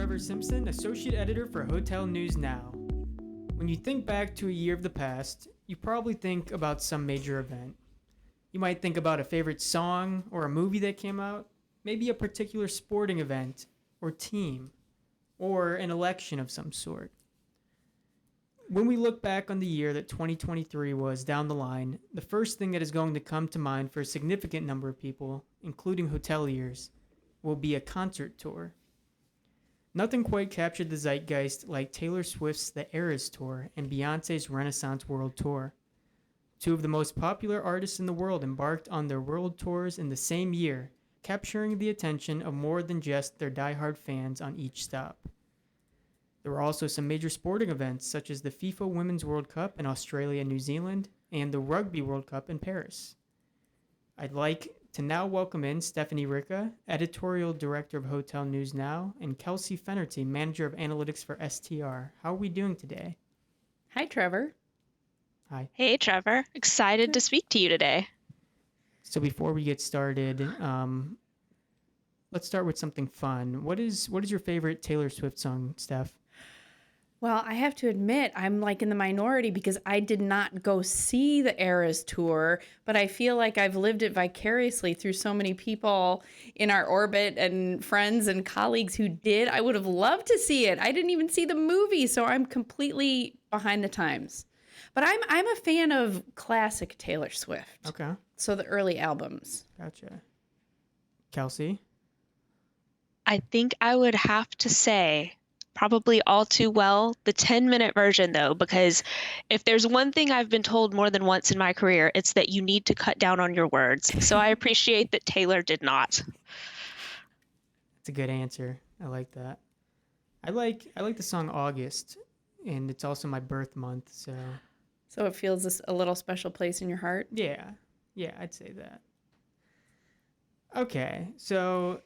Trevor Simpson, Associate Editor for Hotel News Now. When you think back to a year of the past, you probably think about some major event. You might think about a favorite song or a movie that came out, maybe a particular sporting event or team, or an election of some sort. When we look back on the year that 2023 was down the line, the first thing that is going to come to mind for a significant number of people, including hoteliers, will be a concert tour. Nothing quite captured the zeitgeist like Taylor Swift's The Eras Tour and Beyoncé's Renaissance World Tour. Two of the most popular artists in the world embarked on their world tours in the same year, capturing the attention of more than just their diehard fans on each stop. There were also some major sporting events such as the FIFA Women's World Cup in Australia and New Zealand and the Rugby World Cup in Paris. I'd like to now welcome in Stephanie Ricca, Editorial Director of Hotel News Now, and Kelsey Fenerty, Manager of Analytics for STR. How are we doing today? Hi, Trevor. Hi. Hey, Trevor. Excited to speak to you today. So before we get started, let's start with something fun. What is your favorite Taylor Swift song, Steph? Well, I have to admit, I'm like in the minority because I did not go see the Eras Tour, but I feel like I've lived it vicariously through so many people in our orbit and friends and colleagues who did. I would have loved to see it. I didn't even see the movie, so I'm completely behind the times. But I'm a fan of classic Taylor Swift. Okay. So the early albums. Gotcha. Kelsey? I think I would have to say probably All Too Well, the 10-minute version, though, because if there's one thing I've been told more than once in my career, it's that you need to cut down on your words. So I appreciate that Taylor did not. That's a good answer. I like that. I like the song August, and it's also my birth month, so... So it feels a little special place in your heart? Yeah, I'd say that. Okay, so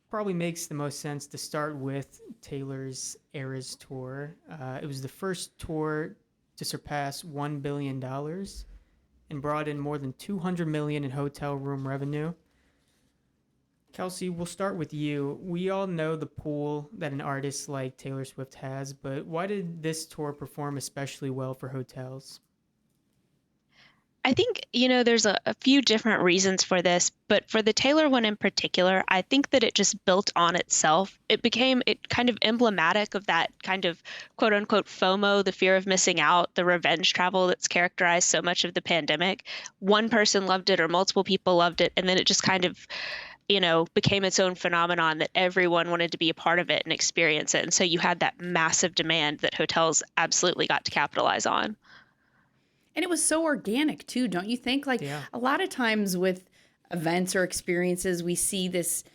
probably makes the most sense to start with Taylor's Eras Tour. It was the first tour to surpass $1 billion and brought in more than $200 million in hotel room revenue. Kelsey, we'll start with you. We all know the pull that an artist like Taylor Swift has, but why did this tour perform especially well for hotels? I think, there's a few different reasons for this, but for the Taylor one in particular, I think that it just built on itself. It became kind of emblematic of that kind of quote unquote FOMO, the fear of missing out, the revenge travel that's characterized so much of the pandemic. One person loved it or multiple people loved it, and then it just kind of became its own phenomenon that everyone wanted to be a part of it and experience it. And so you had that massive demand that hotels absolutely got to capitalize on. And it was so organic too, don't you think? A lot of times with events or experiences, we see this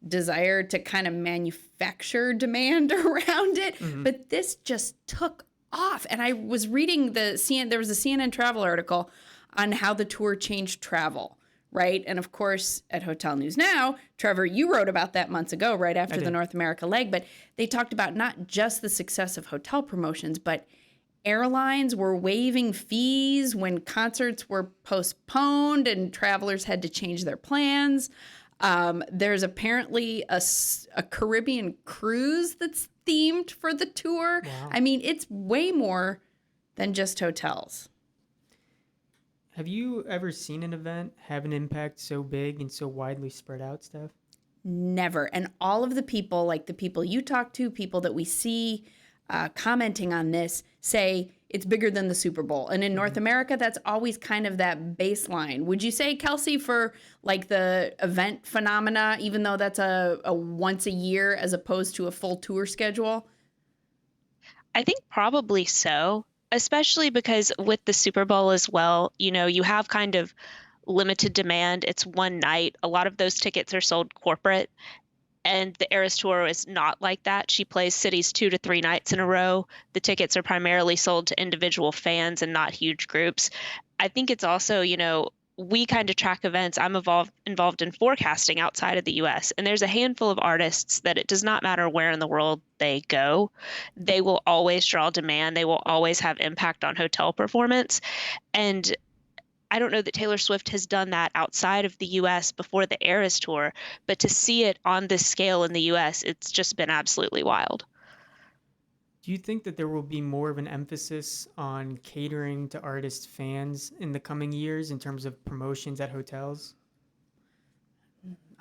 desire to kind of manufacture demand around it. Mm-hmm. But this just took off. And I was reading there was a CNN travel article on how the tour changed travel, right? And of course, at Hotel News Now, Trevor, you wrote about that months ago, right after the North America leg. But they talked about not just the success of hotel promotions, but airlines were waiving fees when concerts were postponed and travelers had to change their plans. There's apparently a Caribbean cruise that's themed for the tour. Wow. I mean, it's way more than just hotels. Have you ever seen an event have an impact so big and so widely spread out, Steph? Never. And all of the people, like the people you talk to, people that we see commenting on this, say it's bigger than the Super Bowl. And in North America, that's always kind of that baseline. Would you say, Kelsey, for like the event phenomena, even though that's a once a year as opposed to a full tour schedule? I think probably so, especially because with the Super Bowl as well, you have kind of limited demand. It's one night. A lot of those tickets are sold corporate. And the Eras Tour is not like that. She plays cities 2 to 3 nights in a row. The tickets are primarily sold to individual fans and not huge groups. I think it's also, we kind of track events. I'm involved in forecasting outside of the U.S. And there's a handful of artists that it does not matter where in the world they go. They will always draw demand. They will always have impact on hotel performance. And I don't know that Taylor Swift has done that outside of the US before the Eras Tour, but to see it on this scale in the US, it's just been absolutely wild. Do you think that there will be more of an emphasis on catering to artist fans in the coming years in terms of promotions at hotels?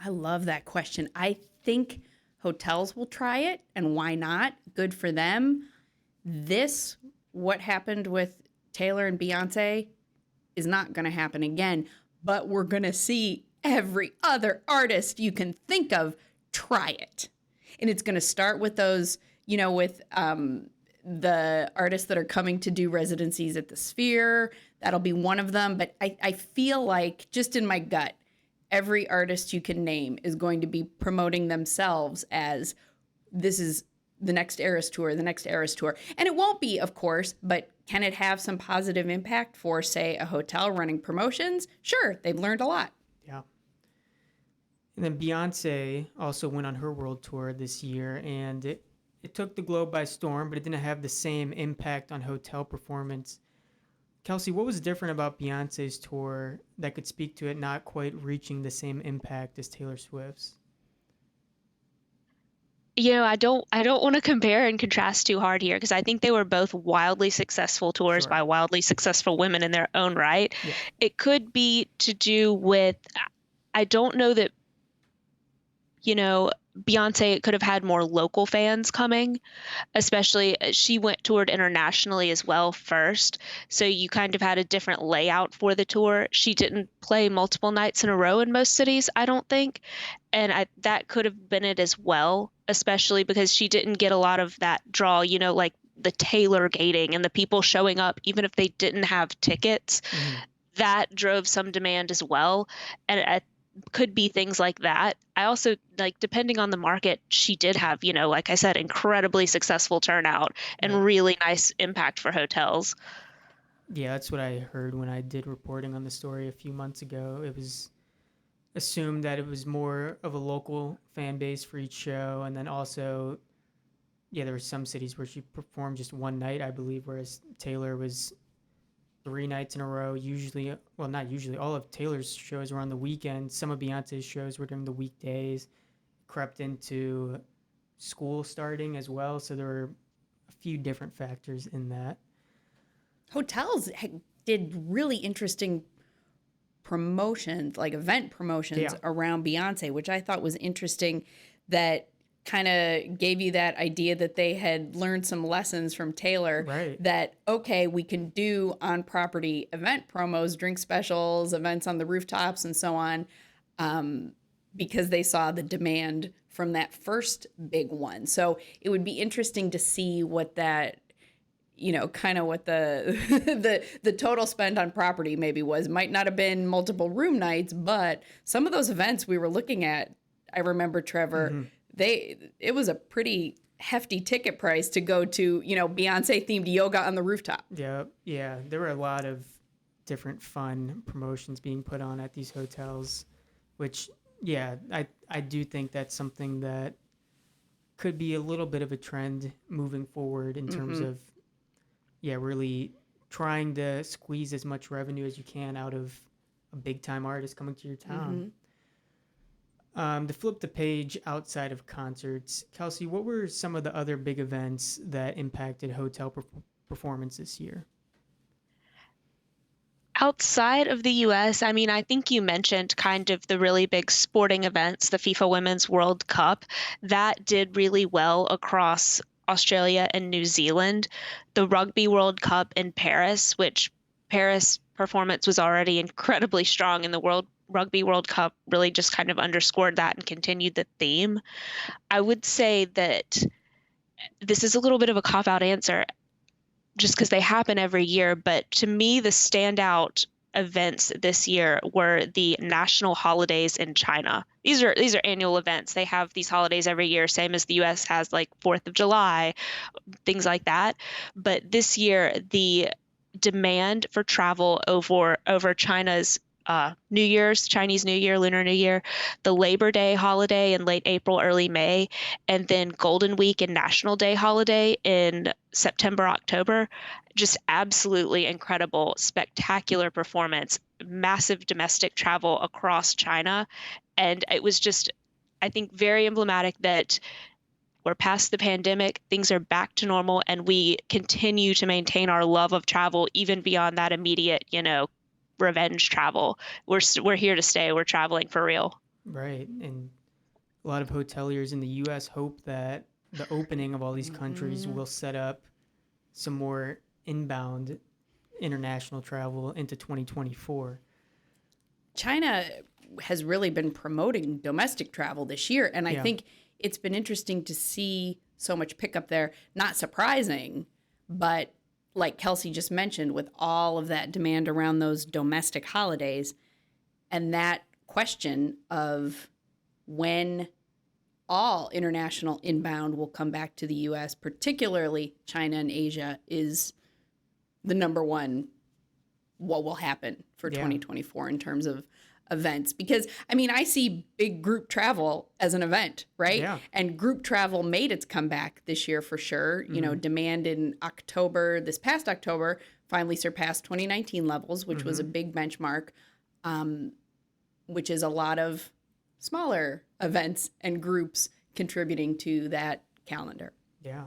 I love that question. I think hotels will try it, and why not? Good for them. What happened with Taylor and Beyonce, is not going to happen again, but we're going to see every other artist you can think of try it. And it's going to start with those, with the artists that are coming to do residencies at the Sphere. That'll be one of them. But I feel like, just in my gut, every artist you can name is going to be promoting themselves as, this is the next Eras Tour, the next Eras Tour. And it won't be, of course, but can it have some positive impact for, say, a hotel running promotions? Sure, they've learned a lot. Yeah. And then Beyonce also went on her world tour this year, and it took the globe by storm, but it didn't have the same impact on hotel performance. Kelsey, what was different about Beyonce's tour that could speak to it not quite reaching the same impact as Taylor Swift's? I don't want to compare and contrast too hard here, because I think they were both wildly successful tours by wildly successful women in their own right. Yeah. It could be to do with, I don't know that, Beyonce could have had more local fans coming, especially she toured internationally as well first. So you kind of had a different layout for the tour. She didn't play multiple nights in a row in most cities, I don't think. And that could have been it as well, especially because she didn't get a lot of that draw, like the Taylor gating and the people showing up, even if they didn't have tickets. Mm-hmm. That drove some demand as well. And could be things like that. I also, depending on the market, she did have, like I said, incredibly successful turnout and really nice impact for hotels. Yeah, that's what I heard when I did reporting on the story a few months ago. It was assumed that it was more of a local fan base for each show. And then also, there were some cities where she performed just one night, I believe, whereas Taylor was 3 nights in a row. Not usually. All of Taylor's shows were on the weekend. Some of Beyonce's shows were during the weekdays. Crept into school starting as well. So there were a few different factors in that. Hotels did really interesting promotions, like event promotions around Beyonce, which I thought was interesting, that kind of gave you that idea that they had learned some lessons from Taylor, that, okay, we can do on-property event promos, drink specials, events on the rooftops, and so on, because they saw the demand from that first big one. So it would be interesting to see what that, kind of what the total spend on property maybe was. Might not have been multiple room nights, but some of those events we were looking at, I remember, Trevor, mm-hmm. It was a pretty hefty ticket price to go to, Beyonce themed yoga on the rooftop. Yeah. There were a lot of different fun promotions being put on at these hotels, which, I do think that's something that could be a little bit of a trend moving forward in terms of, really trying to squeeze as much revenue as you can out of a big time artist coming to your town. Mm-hmm. To flip the page outside of concerts, Kelsey, what were some of the other big events that impacted hotel performance this year? Outside of the U.S., I think you mentioned kind of the really big sporting events, the FIFA Women's World Cup. That did really well across Australia and New Zealand. The Rugby World Cup in Paris, which Paris performance was already incredibly strong in the Rugby World Cup, really just kind of underscored that and continued the theme. I would say that this is a little bit of a cop-out answer just because they happen every year, but to me, the standout events this year were the national holidays in China. These are annual events. They have these holidays every year, same as the US has, like 4th of July, things like that. But this year, the demand for travel over China's New Year's, Chinese New Year, Lunar New Year, the Labor Day holiday in late April, early May, and then Golden Week and National Day holiday in September, October. Just absolutely incredible, spectacular performance, massive domestic travel across China. And it was just, I think, very emblematic that we're past the pandemic, things are back to normal, and we continue to maintain our love of travel even beyond that immediate, revenge travel. We're here to stay. We're traveling for real. Right. And a lot of hoteliers in the U.S. hope that the opening of all these countries will set up some more inbound international travel into 2024. China has really been promoting domestic travel this year, and I think it's been interesting to see so much pickup there. Not surprising, but like Kelsey just mentioned, with all of that demand around those domestic holidays and that question of when all international inbound will come back to the U.S., particularly China and Asia, is the number one what will happen for 2024 in terms of events. Because, I mean, I see big group travel as an event, right? Yeah. And group travel made its comeback this year for sure. You know, demand in October, this past October, finally surpassed 2019 levels, which was a big benchmark, which is a lot of smaller events and groups contributing to that calendar. Yeah.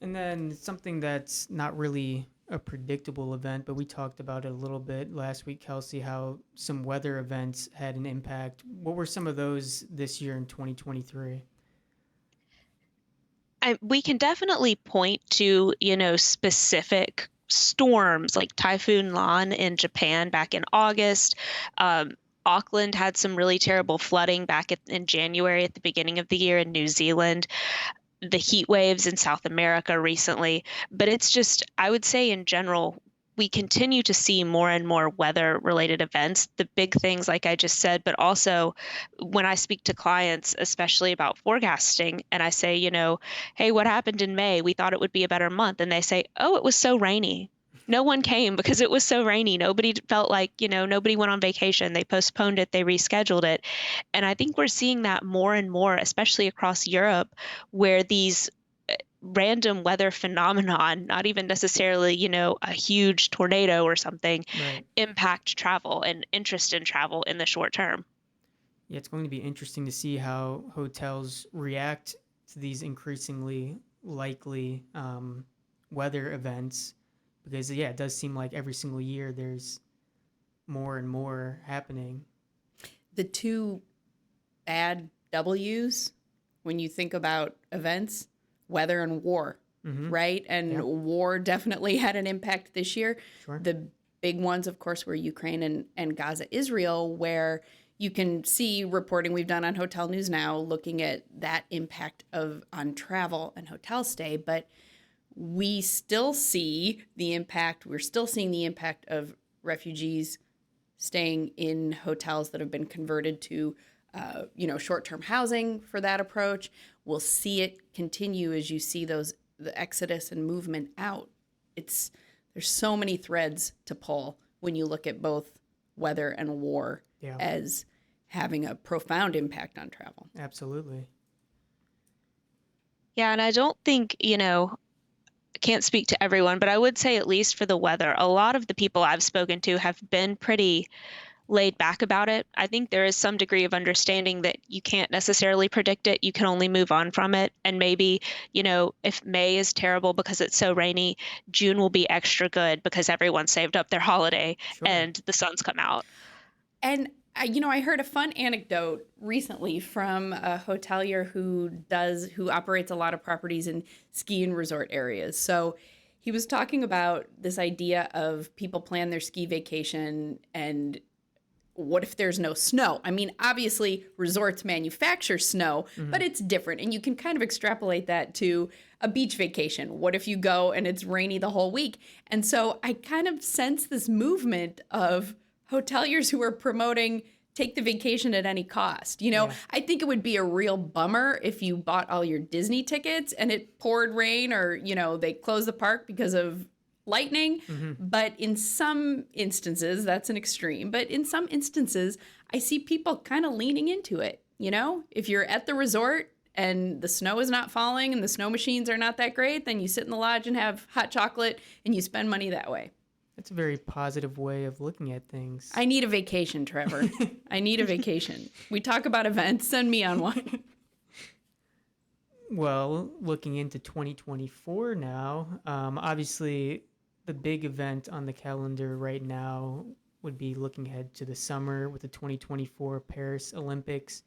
And then something that's not really a predictable event, but we talked about it a little bit last week, Kelsey, how some weather events had an impact. What were some of those this year in 2023? We can definitely point to, specific storms like Typhoon Lan in Japan back in August. Auckland had some really terrible flooding back in January at the beginning of the year in New Zealand. The heat waves in South America recently. But it's just, I would say in general, we continue to see more and more weather-related events, the big things like I just said, but also when I speak to clients, especially about forecasting, and I say, hey, what happened in May? We thought it would be a better month. And they say, oh, it was so rainy. No one came because it was so rainy. Nobody felt like, nobody went on vacation. They postponed it. They rescheduled it. And I think we're seeing that more and more, especially across Europe, where these random weather phenomenon, not even necessarily, a huge tornado or something, impact travel and interest in travel in the short term. Yeah, it's going to be interesting to see how hotels react to these increasingly likely weather events. Because, it does seem like every single year there's more and more happening. The two bad W's when you think about events, weather and war, right? And war definitely had an impact this year. Sure. The big ones, of course, were Ukraine and Gaza, Israel, where you can see reporting we've done on Hotel News Now looking at that impact on travel and hotel stay. But we still see the impact. We're still seeing the impact of refugees staying in hotels that have been converted to, short-term housing for that approach. We'll see it continue as you see the exodus and movement out. There's so many threads to pull when you look at both weather and war as having a profound impact on travel. Absolutely. Yeah, and I don't think, can't speak to everyone, but I would say at least for the weather, a lot of the people I've spoken to have been pretty laid back about it. I think there is some degree of understanding that you can't necessarily predict it. You can only move on from it. And maybe, if May is terrible because it's so rainy, June will be extra good because everyone saved up their holiday and the sun's come out. And I heard a fun anecdote recently from a hotelier who operates a lot of properties in ski and resort areas. So he was talking about this idea of people plan their ski vacation and what if there's no snow? I mean, obviously resorts manufacture snow, but it's different. And you can kind of extrapolate that to a beach vacation. What if you go and it's rainy the whole week? And so I kind of sense this movement of hoteliers who are promoting take the vacation at any cost. I think it would be a real bummer if you bought all your Disney tickets and it poured rain or, they closed the park because of lightning. But in some instances, that's an extreme, but in some instances, I see people kind of leaning into it. You know, if you're at the resort and the snow is not falling and the snow machines are not that great, then you sit in the lodge and have hot chocolate and you spend money that way. That's a very positive way of looking at things. I need a vacation, Trevor. I need a vacation. We talk about events. Send me on one. Well, looking into 2024 now, obviously the big event on the calendar right now would be looking ahead to the summer with the 2024 Paris Olympics.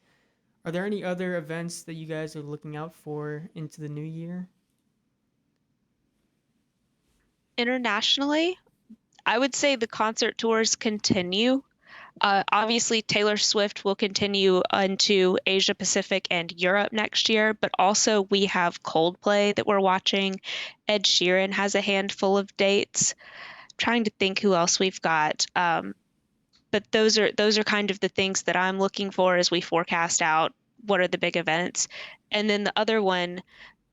Are there any other events that you guys are looking out for into the new year? Internationally, I would say the concert tours continue. Obviously, Taylor Swift will continue into Asia Pacific and Europe next year, but also we have Coldplay that we're watching. Ed Sheeran has a handful of dates. Trying to think who else we've got. But those are kind of the things that I'm looking for as we forecast out what are the big events. And then the other one,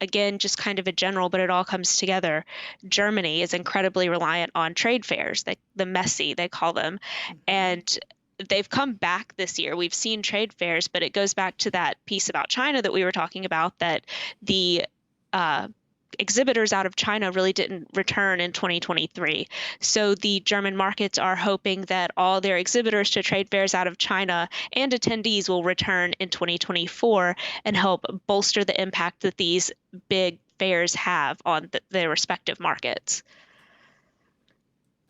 again, just kind of a general, but it all comes together. Germany is incredibly reliant on trade fairs, the Messe, they call them. And they've come back this year. We've seen trade fairs, but it goes back to that piece about China that we were talking about, that the exhibitors out of China really didn't return in 2023. So the German markets are hoping that all their exhibitors to trade fairs out of China and attendees will return in 2024 and help bolster the impact that these big fairs have on their respective markets.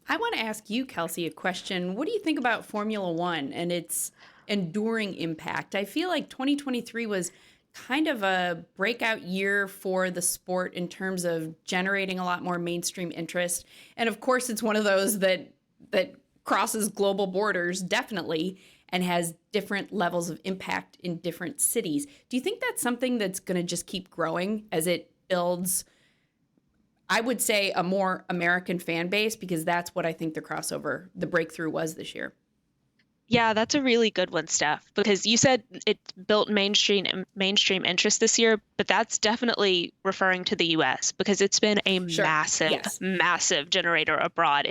I want to ask you, Kelsey, a question. What do you think about Formula One and its enduring impact? I feel like 2023 was kind of a breakout year for the sport in terms of generating a lot more mainstream interest. And of course, it's one of those that crosses global borders, definitely, and has different levels of impact in different cities. Do you think that's something that's going to just keep growing as it builds, I would say, a more American fan base? Because that's what I think the breakthrough was this year. Yeah, that's a really good one, Steph, because you said it built mainstream interest this year, but that's definitely referring to the US because it's been a massive generator abroad.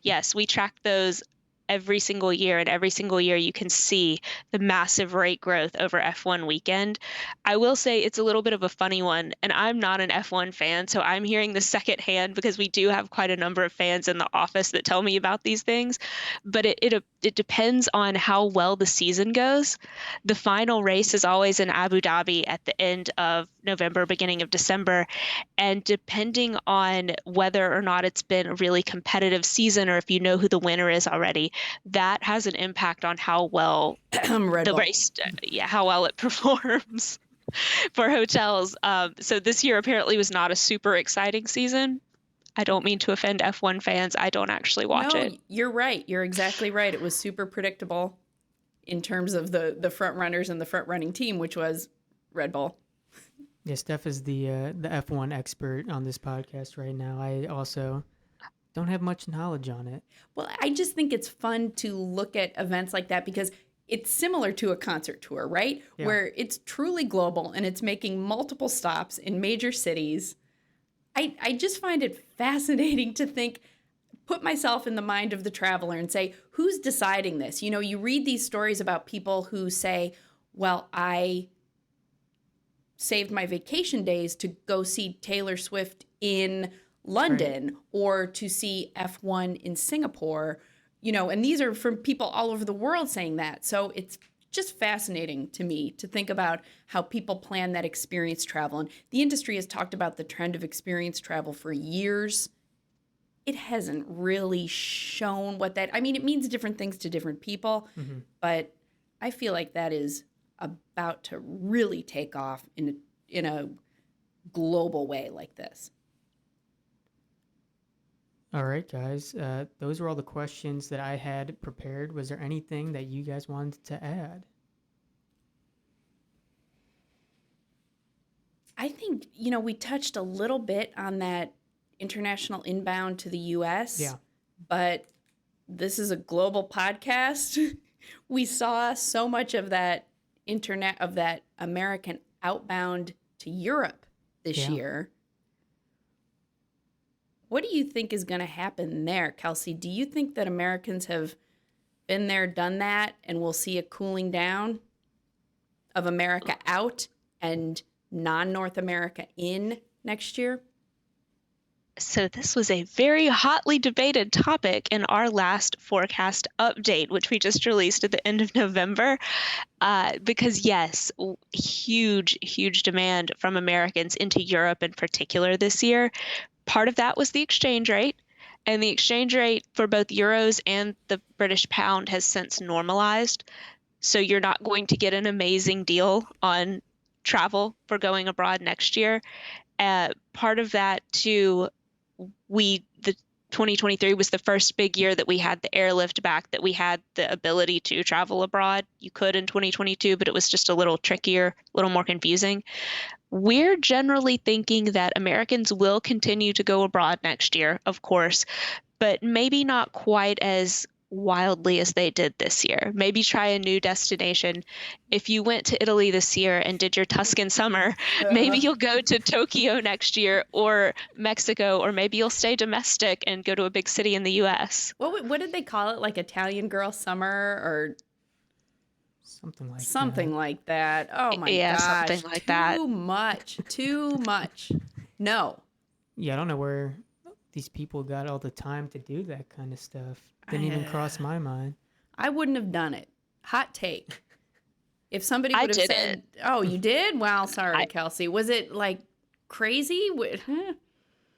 Yes, we track those every single year, and every single year you can see the massive rate growth over F1 weekend. I will say it's a little bit of a funny one, and I'm not an F1 fan, so I'm hearing the secondhand because we do have quite a number of fans in the office that tell me about these things. But it depends on how well the season goes. The final race is always in Abu Dhabi at the end of November, beginning of December, and depending on whether or not it's been a really competitive season or if you know who the winner is already, that has an impact on how well the race, how well it performs for hotels. So this year apparently was not a super exciting season. I don't mean to offend F1 fans. I don't actually watch it. You're right. You're exactly right. It was super predictable in terms of the front runners and the front running team, which was Red Bull. Yeah, Steph is the F1 expert on this podcast right now. I also don't have much knowledge on it. Well, I just think it's fun to look at events like that because it's similar to a concert tour, right? Yeah. Where it's truly global and it's making multiple stops in major cities. I just find it fascinating to put myself in the mind of the traveler and say, who's deciding this? You know, you read these stories about people who say, well, I saved my vacation days to go see Taylor Swift in London or to see F1 in Singapore, you know, and these are from people all over the world saying that. So it's just fascinating to me to think about how people plan that experience travel. And the industry has talked about the trend of experience travel for years. It hasn't really shown what that, I mean, it means different things to different people, but I feel like that is about to really take off in a global way like this. All right, guys. Those were all the questions that I had prepared. Was there anything that you guys wanted to add? I think, you know, we touched a little bit on that international inbound to the U.S. Yeah. But this is a global podcast. We saw so much of that American outbound to Europe this year. What do you think is going to happen there, Kelsey? Do you think that Americans have been there, done that, and we'll see a cooling down of America out and non-North America in next year? So this was a very hotly debated topic in our last forecast update, which we just released at the end of November, because yes, huge demand from Americans into Europe in particular this year. Part of that was the exchange rate, and the exchange rate for both euros and the British pound has since normalized. So you're not going to get an amazing deal on travel for going abroad next year. Part of that too, the 2023 was the first big year that we had the airlift back, that we had the ability to travel abroad. You could in 2022, but it was just a little trickier, a little more confusing. We're generally thinking that Americans will continue to go abroad next year, of course, but maybe not quite as wildly as they did this year. Maybe try a new destination. If you went to Italy this year and did your Tuscan summer, maybe you'll go to Tokyo next year, or Mexico, or maybe you'll stay domestic and go to a big city in the US. What did they call it? Like Italian girl summer or something like that. Oh my gosh. Something like that. Too much. No. Yeah, I don't know where these people got all the time to do that kind of stuff. Didn't even cross my mind. I wouldn't have done it. Hot take. If somebody would have said, "Oh, you did?" Well, sorry, Kelsey. Was it like crazy?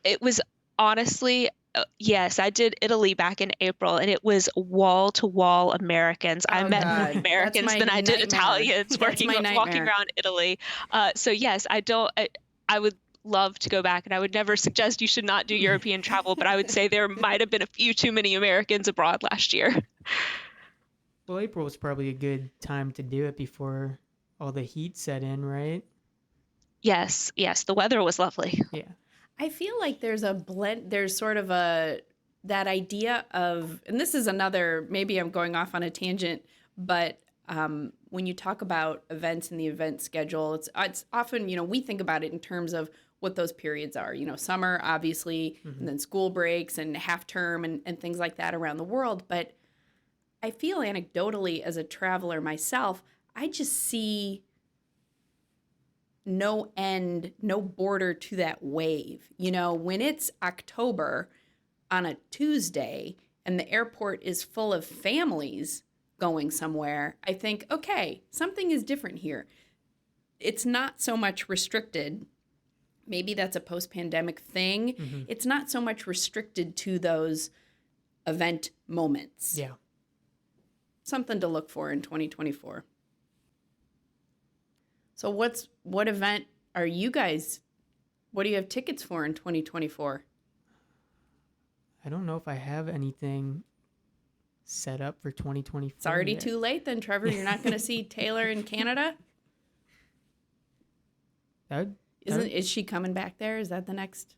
It was honestly, yes, I did Italy back in April, and it was wall to wall Americans. I met more Americans than I did Italians walking around Italy. So yes, I would love to go back, and I would never suggest you should not do European travel, but I would say there might have been a few too many Americans abroad last year. Well, April was probably a good time to do it before all the heat set in, right? Yes, the weather was lovely. Yeah. I feel like there's a blend, there's sort of that idea of, and this is another, maybe I'm going off on a tangent, but when you talk about events and the event schedule, it's often, we think about it in terms of what those periods are, summer, obviously, and then school breaks and half term and things like that around the world. But I feel anecdotally as a traveler myself, I just see no end, no border to that wave. When it's October on a Tuesday and the airport is full of families going somewhere, I think, okay, something is different here. It's not so much restricted. Maybe that's a post-pandemic thing. Mm-hmm. It's not so much restricted to those event moments. Yeah. Something to look for in 2024. So what event are you guys, what do you have tickets for in 2024? I don't know if I have anything set up for 2024. It's already too late then, Trevor. You're not going to see Taylor in Canada? Is she coming back there? Is that the next?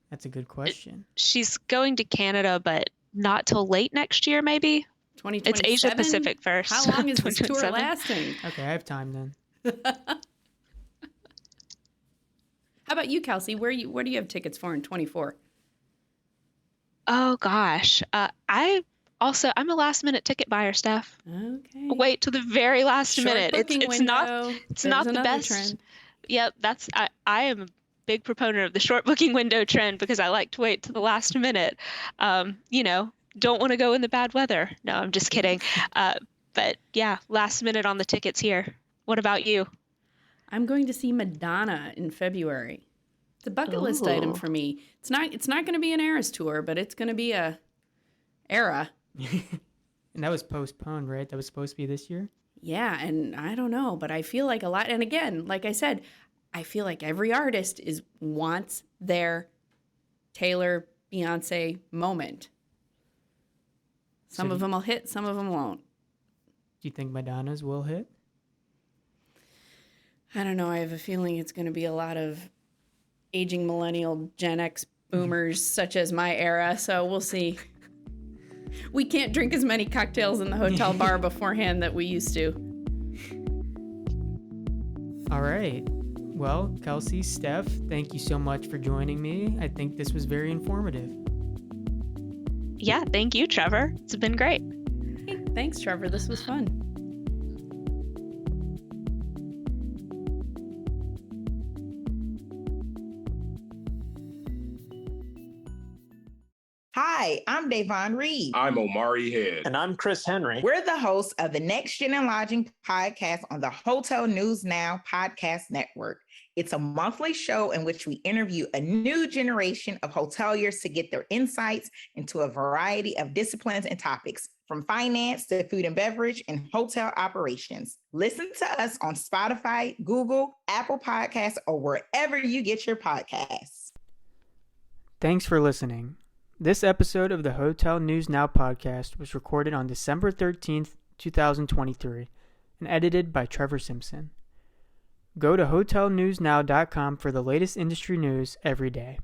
That's a good question. She's going to Canada, but not till late next year, maybe. 2027? It's Asia Pacific first. How long is this tour lasting? Okay, I have time then. How about you, Kelsey? Where do you have tickets for in 2024? Oh gosh, I'm a last minute ticket buyer, Steph. Okay. Wait till the very last minute. It's not the best. Trend. Yep, I am a big proponent of the short booking window trend because I like to wait to the last minute. Don't want to go in the bad weather. No, I'm just kidding. But yeah, last minute on the tickets here. What about you? I'm going to see Madonna in February. It's a bucket list item for me. It's not going to be an Eras tour, but it's going to be a era. And that was postponed, right? That was supposed to be this year? Yeah, and I don't know, but I feel like a lot, and again, like I said, I feel like every artist wants their Taylor, Beyonce moment. Some of them will hit, some of them won't. Do you think Madonna's will hit? I don't know. I have a feeling it's going to be a lot of aging millennial Gen X boomers such as my era, so we'll see. We can't drink as many cocktails in the hotel bar beforehand that we used to. All right. Well, Kelsey, Steph, thank you so much for joining me. I think this was very informative. Yeah, thank you, Trevor. It's been great. Hey, thanks, Trevor. This was fun. Hi, I'm Davon Reed. I'm Omari Head. And I'm Chris Henry. We're the hosts of the Next Gen and Lodging podcast on the Hotel News Now podcast network. It's a monthly show in which we interview a new generation of hoteliers to get their insights into a variety of disciplines and topics, from finance to food and beverage and hotel operations. Listen to us on Spotify, Google, Apple Podcasts, or wherever you get your podcasts. Thanks for listening. This episode of the Hotel News Now podcast was recorded on December 13th, 2023, and edited by Trevor Simpson. Go to hotelnewsnow.com for the latest industry news every day.